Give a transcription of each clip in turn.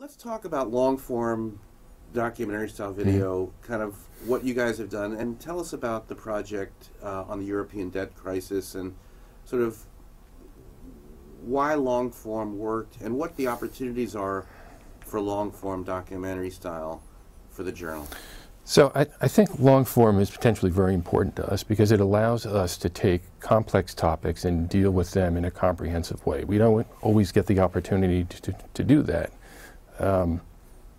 Let's talk about long-form documentary style video, kind of what you guys have done, and tell us about the project on the European debt crisis and sort of why long-form worked and what the opportunities are for long-form documentary style for the journal. So I think long-form is potentially very important to us because it allows us to take complex topics and deal with them in a comprehensive way. We don't always get the opportunity to do that.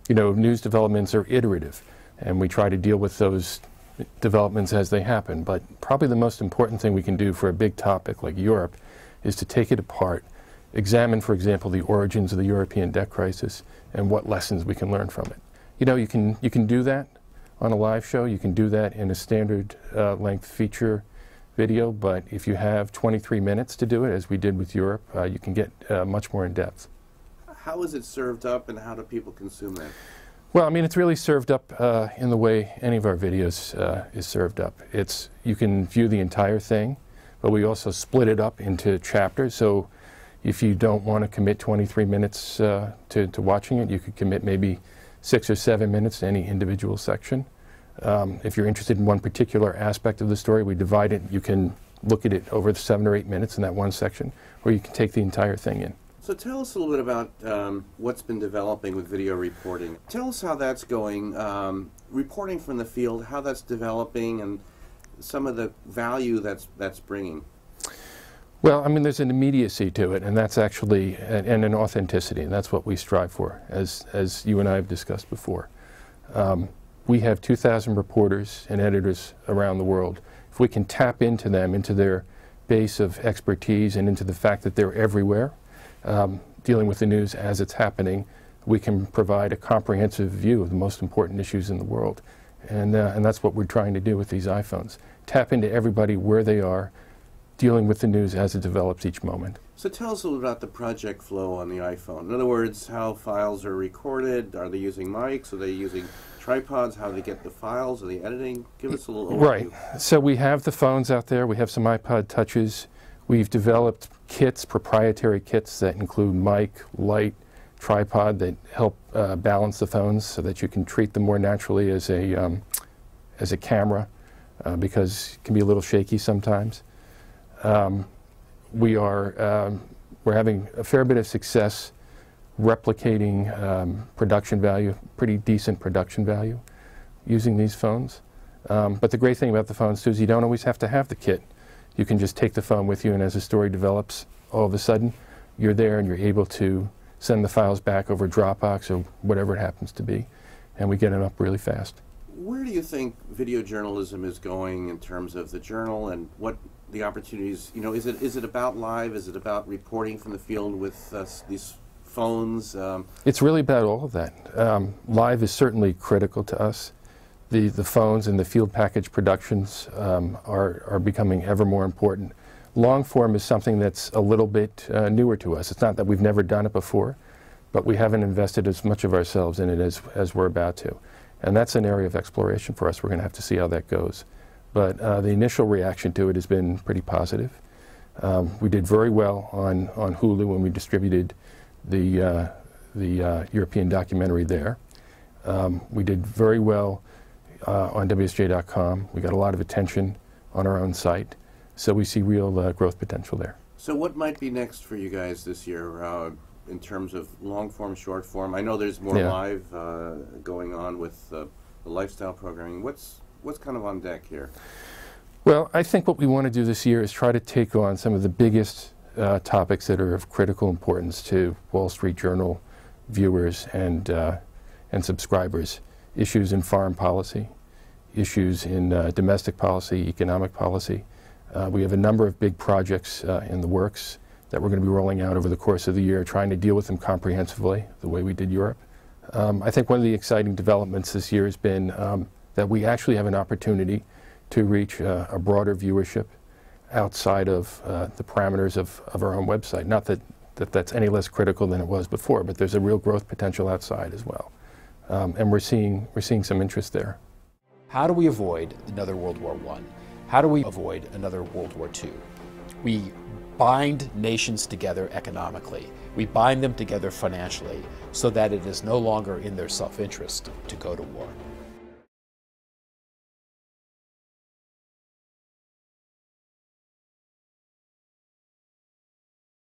You know, news developments are iterative, and we try to deal with those developments as they happen. But probably the most important thing we can do for a big topic like Europe is to take it apart, examine, for example, the origins of the European debt crisis and what lessons we can learn from it. You know, you can do that on a live show. You can do that in a standard length feature video, but if you have 23 minutes to do it, as we did with Europe, you can get much more in depth. How is it served up and how do people consume that? Well, I mean, it's really served up in the way any of our videos is served up. You can view the entire thing, but we also split it up into chapters. So if you don't want to commit 23 minutes to watching it, you could commit maybe 6 or 7 minutes to any individual section. If you're interested in one particular aspect of the story, we divide it. You can look at it over the 7 or 8 minutes in that one section, or you can take the entire thing in. So tell us a little bit about what's been developing with video reporting. Tell us how that's going, reporting from the field, how that's developing, and some of the value that's bringing. Well, I mean, there's an immediacy to it, and that's actually, and an authenticity, and that's what we strive for, as you and I have discussed before. We have 2,000 reporters and editors around the world. If we can tap into them, into their base of expertise, and into the fact that they're everywhere, dealing with the news as it's happening, we can provide a comprehensive view of the most important issues in the world. And that's what we're trying to do with these iPhones. Tap into everybody where they are, dealing with the news as it develops each moment. So tell us a little about the project flow on the iPhone. In other words, how files are recorded. Are they using mics? Are they using tripods? How do they get the files? Are they editing? Give us a little overview. Right. So we have the phones out there. We have some iPod Touches. We've developed kits, proprietary kits that include mic, light, tripod that help balance the phones so that you can treat them more naturally as a camera because it can be a little shaky sometimes. We're having a fair bit of success replicating production value, pretty decent production value, using these phones. But the great thing about the phones too is you don't always have to have the kit. You can just take the phone with you, and as the story develops, all of a sudden, you're there and you're able to send the files back over Dropbox or whatever it happens to be, and we get them up really fast. Where do you think video journalism is going in terms of the journal and what the opportunities, you know, is it about live? Is it about reporting from the field with these phones? It's really about all of that. Live is certainly critical to us. The phones and the field package productions are becoming ever more important. Long form is something that's a little bit newer to us. It's not that we've never done it before, but we haven't invested as much of ourselves in it as we're about to. And that's an area of exploration for us. We're going to have to see how that goes. But the initial reaction to it has been pretty positive. We did very well on Hulu when we distributed the European documentary there. We did very well on WSJ.com. We got a lot of attention on our own site. So we see real growth potential there. So what might be next for you guys this year in terms of long form, short form? I know there's more live going on with the lifestyle programming. What's kind of on deck here? Well, I think what we want to do this year is try to take on some of the biggest topics that are of critical importance to Wall Street Journal viewers and subscribers. Issues in foreign policy, issues in domestic policy, economic policy. We have a number of big projects in the works that we're going to be rolling out over the course of the year, trying to deal with them comprehensively, the way we did Europe. I think one of the exciting developments this year has been that we actually have an opportunity to reach a broader viewership outside of the parameters of our own website. Not that that's any less critical than it was before, but there's a real growth potential outside as well. And we're seeing some interest there. How do we avoid another World War I? How do we avoid another World War II? We bind nations together economically. We bind them together financially so that it is no longer in their self-interest to go to war.